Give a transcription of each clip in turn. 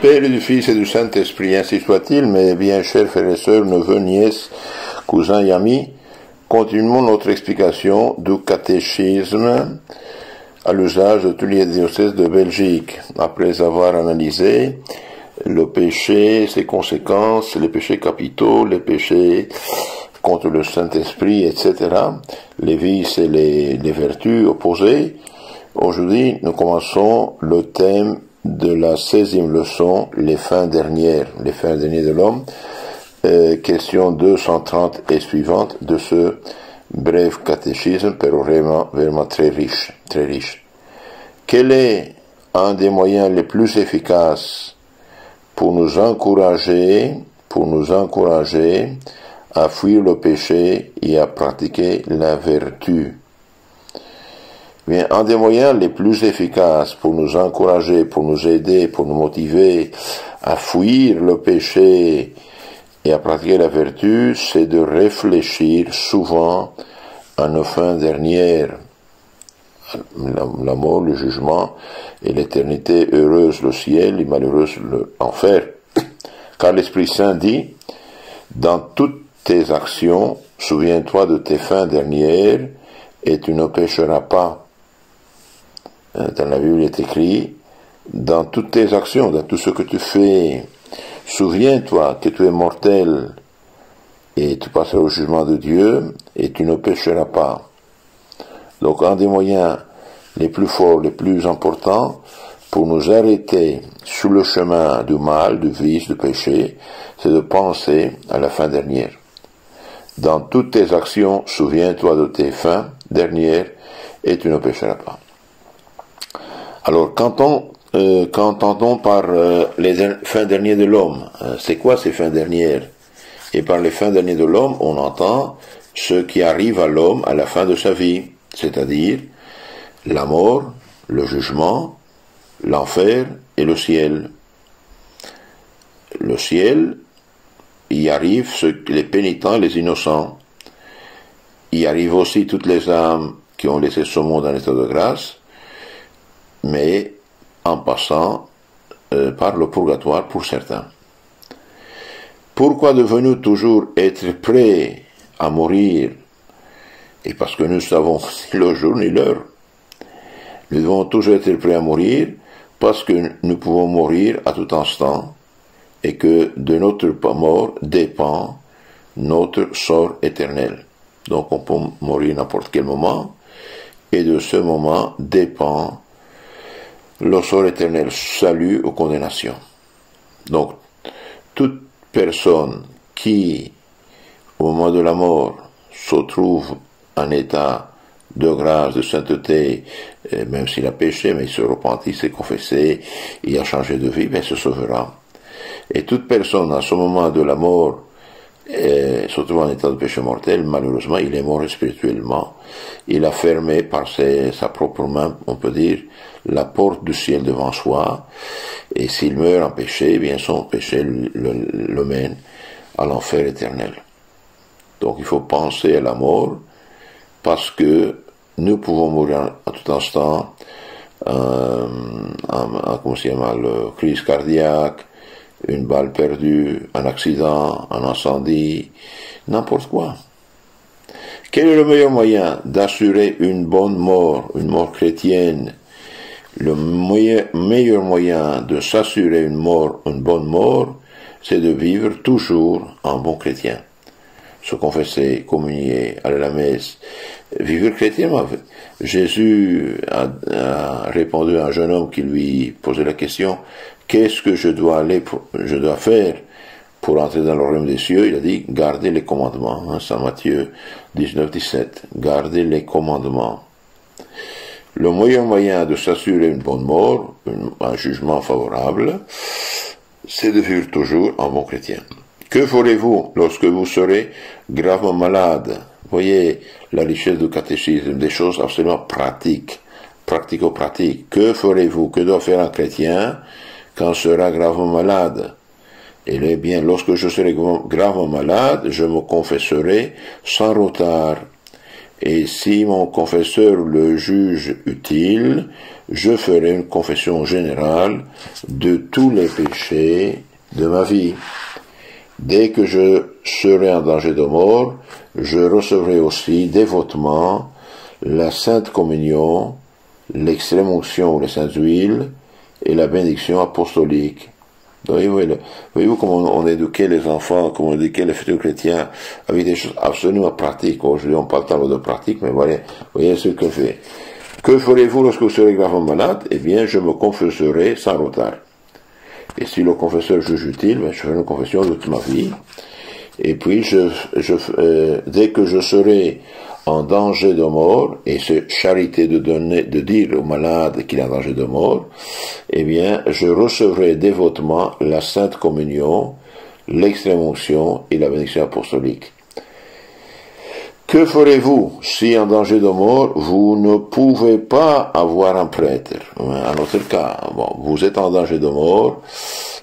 Père et du Fils et du Saint-Esprit, ainsi soit-il, mes bien chers frères et sœurs, neveux, nièces, cousins et amis, continuons notre explication du catéchisme à l'usage de tous les diocèses de Belgique, après avoir analysé le péché, ses conséquences, les péchés capitaux, les péchés contre le Saint-Esprit, etc., les vices et les vertus opposées. Aujourd'hui, nous commençons le thème de la 16e leçon, les fins dernières de l'homme, question 230 et suivante de ce bref catéchisme, mais vraiment très riche. Quel est un des moyens les plus efficaces pour nous encourager à fuir le péché et à pratiquer la vertu? Bien, un des moyens les plus efficaces pour nous encourager, pour nous aider, pour nous motiver à fuir le péché et à pratiquer la vertu, c'est de réfléchir souvent à nos fins dernières. La mort, le jugement et l'éternité, heureuse le ciel et malheureuse l'enfer. Car l'Esprit Saint dit, dans toutes tes actions, souviens-toi de tes fins dernières et tu ne pécheras pas. Dans la Bible, il est écrit, dans toutes tes actions, dans tout ce que tu fais, souviens-toi que tu es mortel et tu passeras au jugement de Dieu et tu ne pécheras pas. Donc, un des moyens les plus forts, les plus importants pour nous arrêter sur le chemin du mal, du vice, du péché, c'est de penser à la fin dernière. Dans toutes tes actions, souviens-toi de tes fins dernières et tu ne pécheras pas. Alors, quand entend par les fins dernières de l'homme, c'est quoi ces fins dernières? Et par les fins dernières de l'homme, on entend ce qui arrive à l'homme à la fin de sa vie, c'est-à-dire la mort, le jugement, l'enfer et le ciel. Le ciel, y arrivent les pénitents et les innocents. Y arrivent aussi toutes les âmes qui ont laissé ce monde en état de grâce, mais en passant par le purgatoire pour certains. Pourquoi devons-nous toujours être prêts à mourir? Et parce que nous savons ni le jour ni l'heure. Nous devons toujours être prêts à mourir parce que nous pouvons mourir à tout instant et que de notre mort dépend notre sort éternel. Donc on peut mourir n'importe quel moment et de ce moment dépend le sort éternel, salut ou condamnation. Donc, toute personne qui, au moment de la mort, se trouve en état de grâce, de sainteté, même s'il a péché, mais il se repentit, s'est confessé, il a changé de vie, ben, se sauvera. Et toute personne, à ce moment de la mort, se trouve en état de péché mortel, malheureusement, il est mort spirituellement. Il a fermé par sa propre main, on peut dire, la porte du ciel devant soi, et s'il meurt en péché, bien son péché le mène à l'enfer éternel. Donc il faut penser à la mort, parce que nous pouvons mourir à tout instant, crise cardiaque, une balle perdue, un accident, un incendie, n'importe quoi. Quel est le meilleur moyen d'assurer une bonne mort, une mort chrétienne? Le meilleur moyen de s'assurer une bonne mort, c'est de vivre toujours en bon chrétien. Se confesser, communier, aller à la messe, vivre chrétiennement. Jésus a répondu à un jeune homme qui lui posait la question, qu'est-ce que je dois faire pour entrer dans le royaume des cieux? Il a dit, gardez les commandements. Saint Matthieu 19-17. Gardez les commandements. Le meilleur moyen de s'assurer une bonne mort, un jugement favorable, c'est de vivre toujours en bon chrétien. Que ferez-vous lorsque vous serez gravement malade? Voyez la richesse du catéchisme, des choses absolument pratico-pratiques. Que ferez-vous? Que doit faire un chrétien quand il sera gravement malade? Eh bien, lorsque je serai gravement malade, je me confesserai sans retard Et si mon confesseur le juge utile, je ferai une confession générale de tous les péchés de ma vie. Dès que je serai en danger de mort, je recevrai aussi dévotement la Sainte Communion, l'extrême onction ou les saintes huiles et la bénédiction apostolique. Voyez-vous comment on éduquait les enfants, comment on éduquait les futurs chrétiens avec des choses absolument pratiques. Aujourd'hui, on parle tant de pratique, mais voyez ce que fait. Que ferez-vous lorsque vous serez gravement malade? Eh bien, je me confesserai sans retard. Et si le confesseur juge utile, je ferai une confession de toute ma vie. Et puis, dès que je serai en danger de mort, et c'est charité de dire au malade qu'il est en danger de mort, eh bien, je recevrai dévotement la Sainte Communion, l'extrême onction et la bénédiction apostolique. Que ferez-vous si en danger de mort, vous ne pouvez pas avoir un prêtre? En notre cas, vous êtes en danger de mort,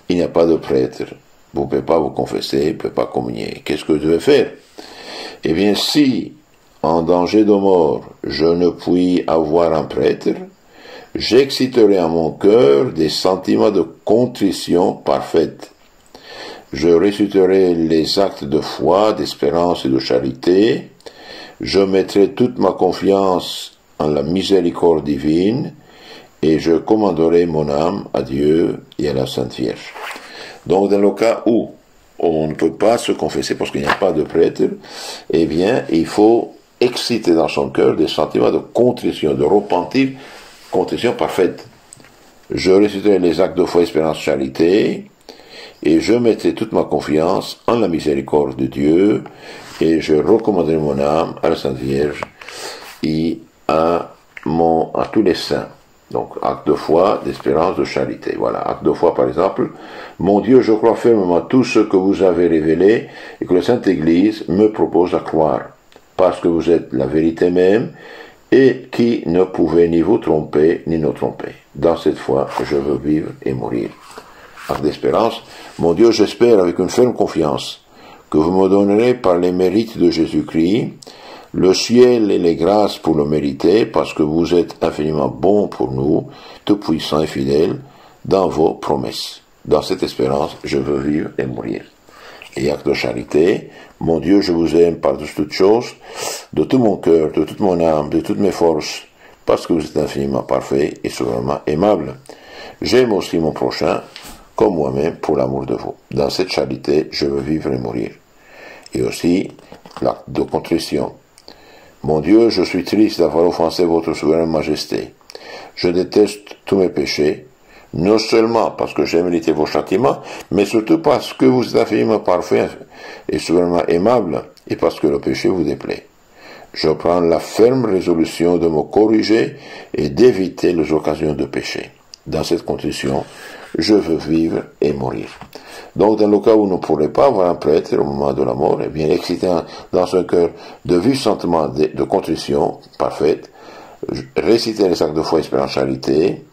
il n'y a pas de prêtre. Vous ne pouvez pas vous confesser, vous ne pouvez pas communier. Qu'est-ce que vous devez faire? Eh bien, si en danger de mort, je ne puis avoir un prêtre, j'exciterai en mon cœur des sentiments de contrition parfaite. Je réciterai les actes de foi, d'espérance et de charité. Je mettrai toute ma confiance en la miséricorde divine et je commanderai mon âme à Dieu et à la Sainte Vierge. Donc, dans le cas où on ne peut pas se confesser parce qu'il n'y a pas de prêtre, eh bien, il faut exciter dans son cœur des sentiments de contrition, de repentir, contrition parfaite. Je réciterai les actes de foi, espérance, charité, et je mettrai toute ma confiance en la miséricorde de Dieu, et je recommanderai mon âme à la Sainte Vierge et à tous les saints. Donc, acte de foi, d'espérance, de charité. Voilà, acte de foi par exemple. Mon Dieu, je crois fermement tout ce que vous avez révélé et que la Sainte Église me propose à croire, parce que vous êtes la vérité même et qui ne pouvez ni vous tromper ni nous tromper. Dans cette foi, je veux vivre et mourir. Acte d'espérance. Mon Dieu, j'espère avec une ferme confiance que vous me donnerez par les mérites de Jésus-Christ le ciel et les grâces pour le mériter, parce que vous êtes infiniment bon pour nous, tout puissant et fidèle, dans vos promesses. Dans cette espérance, je veux vivre et mourir. Et acte de charité, mon Dieu, je vous aime par-dessus toutes choses, de tout mon cœur, de toute mon âme, de toutes mes forces, parce que vous êtes infiniment parfait et souverainement aimable. J'aime aussi mon prochain, comme moi-même, pour l'amour de vous. Dans cette charité, je veux vivre et mourir. Et aussi, l'acte de contrition. Mon Dieu, je suis triste d'avoir offensé votre souveraine majesté. Je déteste tous mes péchés, non seulement parce que j'ai mérité vos châtiments, mais surtout parce que vous êtes infiniment parfait et souverainement aimable, et parce que le péché vous déplaît. Je prends la ferme résolution de me corriger et d'éviter les occasions de péché. Dans cette condition, je veux vivre et mourir. Donc, dans le cas où on ne pourrait pas avoir un prêtre au moment de la mort, eh bien, exciter dans son cœur de vifs sentiments de contrition parfaite, réciter les actes de foi, espérance, charité,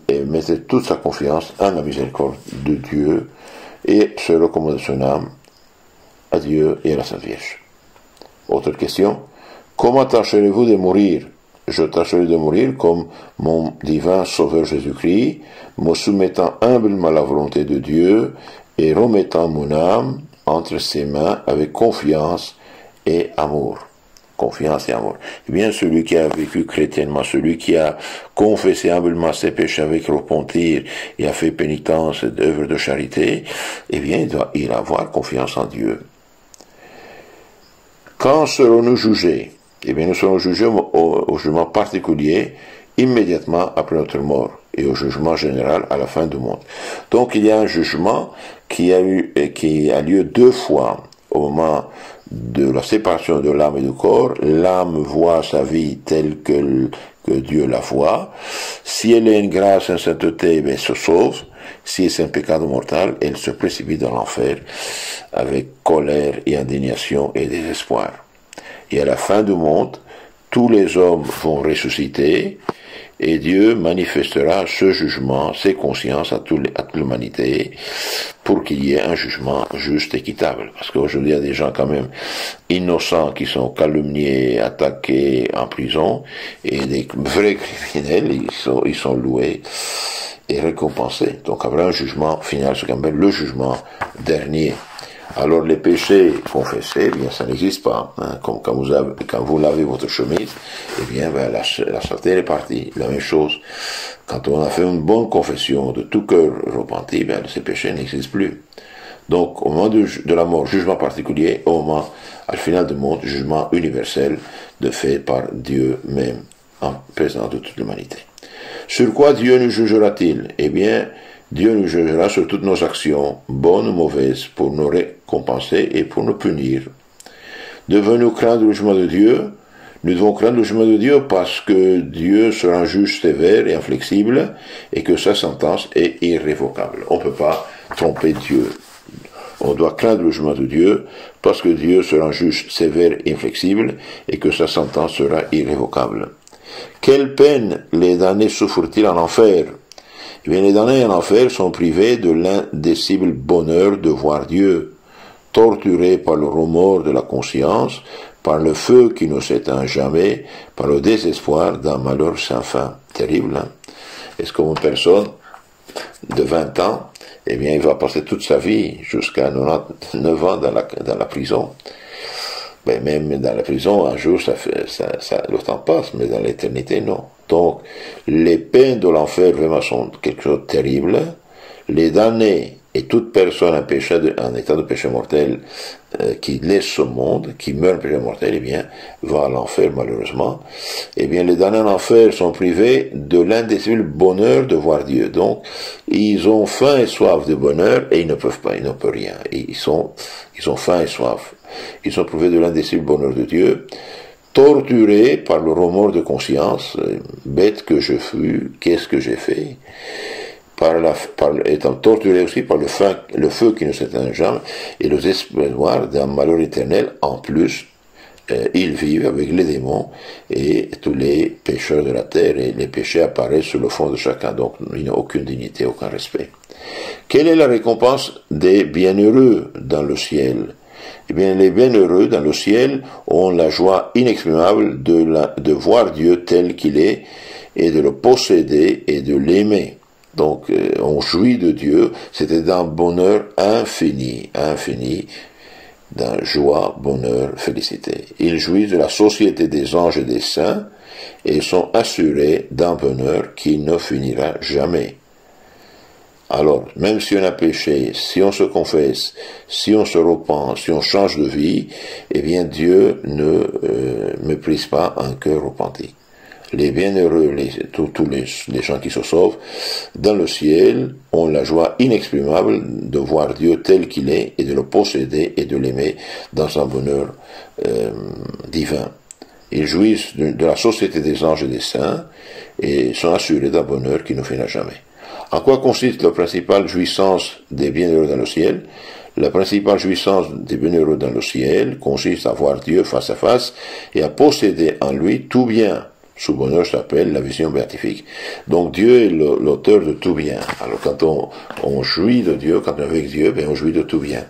et mettre toute sa confiance en la miséricorde de Dieu et se recommander son âme à Dieu et à la Sainte Vierge. Autre question. Comment tâcherez-vous de mourir? Je tâcherai de mourir comme mon divin Sauveur Jésus-Christ, me soumettant humblement à la volonté de Dieu et remettant mon âme entre ses mains avec confiance et amour. Confiance et amour. Eh bien, celui qui a vécu chrétiennement, celui qui a confessé humblement ses péchés avec repentir et a fait pénitence et œuvre de charité, eh bien, il doit avoir confiance en Dieu. Quand serons-nous jugés? Eh bien, nous serons jugés au jugement particulier immédiatement après notre mort et au jugement général à la fin du monde. Donc, il y a un jugement qui a lieu deux fois au moment de la séparation de l'âme et du corps. L'âme voit sa vie telle que Dieu la voit. Si elle est une grâce, une sainteté, elle se sauve. Si c'est un péché mortel, elle se précipite dans l'enfer avec colère et indignation et désespoir. Et à la fin du monde, tous les hommes vont ressusciter et Dieu manifestera ce jugement, ses consciences à toute l'humanité, pour qu'il y ait un jugement juste, équitable. Parce qu'aujourd'hui, il y a des gens quand même innocents qui sont calomniés, attaqués en prison, et des vrais criminels, ils sont loués et récompensés. Donc, après un jugement final, c'est quand même le jugement dernier. Alors les péchés confessés, eh bien ça n'existe pas. Hein. Comme quand vous lavez votre chemise, eh bien la saleté est partie. La même chose. Quand on a fait une bonne confession de tout cœur repenti, bien ces péchés n'existent plus. Donc au moment de la mort, jugement particulier, au moment, à la finale du monde, jugement universel de fait par Dieu même, en présence de toute l'humanité. Sur quoi Dieu nous jugera-t-il? Eh bien, Dieu nous jugera sur toutes nos actions, bonnes ou mauvaises, pour nous récompenser et pour nous punir. Devons-nous craindre le jugement de Dieu? Nous devons craindre le jugement de Dieu parce que Dieu sera un juge sévère et inflexible et que sa sentence est irrévocable. On ne peut pas tromper Dieu. On doit craindre le jugement de Dieu parce que Dieu sera un juge sévère et inflexible et que sa sentence sera irrévocable. Quelle peine les damnés souffrent-ils en enfer? Eh bien, les damnés en enfer sont privés de l'indicible bonheur de voir Dieu, torturés par le remords de la conscience, par le feu qui ne s'éteint jamais, par le désespoir d'un malheur sans fin. Terrible, hein? Est-ce qu'une personne de 20 ans, eh bien, il va passer toute sa vie, jusqu'à 99 ans dans la prison. Ben, même dans la prison, un jour, le temps passe, mais dans l'éternité, non. Donc, les peines de l'enfer vraiment sont quelque chose de terrible. Les damnés et toute personne en état de péché mortel qui laisse ce monde, qui meurt en péché mortel, eh bien, va à l'enfer malheureusement. Eh bien, les damnés en enfer sont privés de l'indicible bonheur de voir Dieu. Donc, ils ont faim et soif de bonheur et ils ne peuvent pas, ils ne peuvent rien. Ils ont faim et soif. Ils sont privés de l'indicible bonheur de Dieu, torturés par le remords de conscience, bête que je fus, qu'est-ce que j'ai fait, étant torturés aussi par le feu qui ne s'éteint jamais, et le désespoir d'un malheur éternel. En plus, ils vivent avec les démons et tous les pécheurs de la terre, et les péchés apparaissent sur le front de chacun, donc il n'y a aucune dignité, aucun respect. Quelle est la récompense des bienheureux dans le ciel? Eh bien, les bienheureux dans le ciel ont la joie inexprimable de voir Dieu tel qu'il est et de le posséder et de l'aimer. Donc, on jouit de Dieu, c'était d'un bonheur infini, d'un joie, bonheur, félicité. Ils jouissent de la société des anges et des saints et sont assurés d'un bonheur qui ne finira jamais. Alors, même si on a péché, si on se confesse, si on se repent, si on change de vie, eh bien Dieu ne méprise pas un cœur repenti. Les bienheureux, tous les gens qui se sauvent, dans le ciel, ont la joie inexprimable de voir Dieu tel qu'il est et de le posséder et de l'aimer dans un bonheur divin. Ils jouissent de la société des anges et des saints et sont assurés d'un bonheur qui ne finira jamais. En quoi consiste la principale jouissance des bienheureux dans le ciel? La principale jouissance des bienheureux dans le ciel consiste à voir Dieu face à face et à posséder en lui tout bien. Ce bonheur s'appelle la vision béatifique. Donc Dieu est l'auteur de tout bien. Alors quand on jouit de Dieu, quand on est avec Dieu, ben on jouit de tout bien.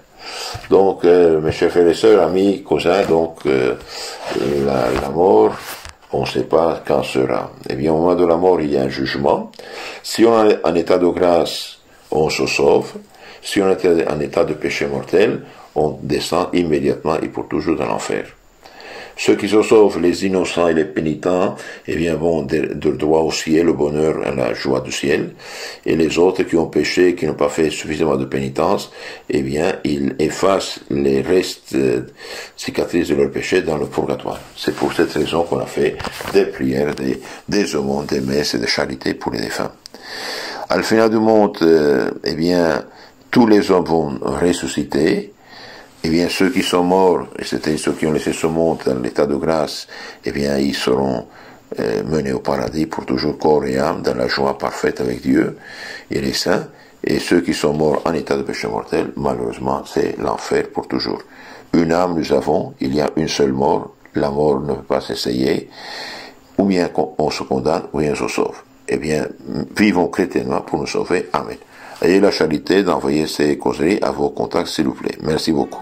Donc mes chers frères et sœurs, amis, cousins, donc la mort, on ne sait pas quand sera. Eh bien, au moment de la mort, il y a un jugement. Si on est en état de grâce, on se sauve. Si on est en état de péché mortel, on descend immédiatement et pour toujours dans l'enfer. Ceux qui se sauvent, les innocents et les pénitents, eh bien, vont de droit au ciel, au bonheur, à la joie du ciel. Et les autres qui ont péché, qui n'ont pas fait suffisamment de pénitence, eh bien, ils effacent les restes cicatrices de leur péché dans le purgatoire. C'est pour cette raison qu'on a fait des prières, des aumônes, des messes et des charités pour les défunts. À la fin du monde, eh bien, tous les hommes vont ressusciter. Eh bien, ceux qui sont morts, et c'est-à-dire ceux qui ont laissé ce monde dans l'état de grâce, eh bien, ils seront menés au paradis pour toujours corps et âme, dans la joie parfaite avec Dieu et les saints. Et ceux qui sont morts en état de péché mortel, malheureusement, c'est l'enfer pour toujours. Une âme nous avons, il y a une seule mort, la mort ne peut pas s'essayer. ou bien on se condamne, ou bien on se sauve. Eh bien, vivons chrétiennement pour nous sauver. Amen. Ayez la charité d'envoyer ces causeries à vos contacts, s'il vous plaît. Merci beaucoup.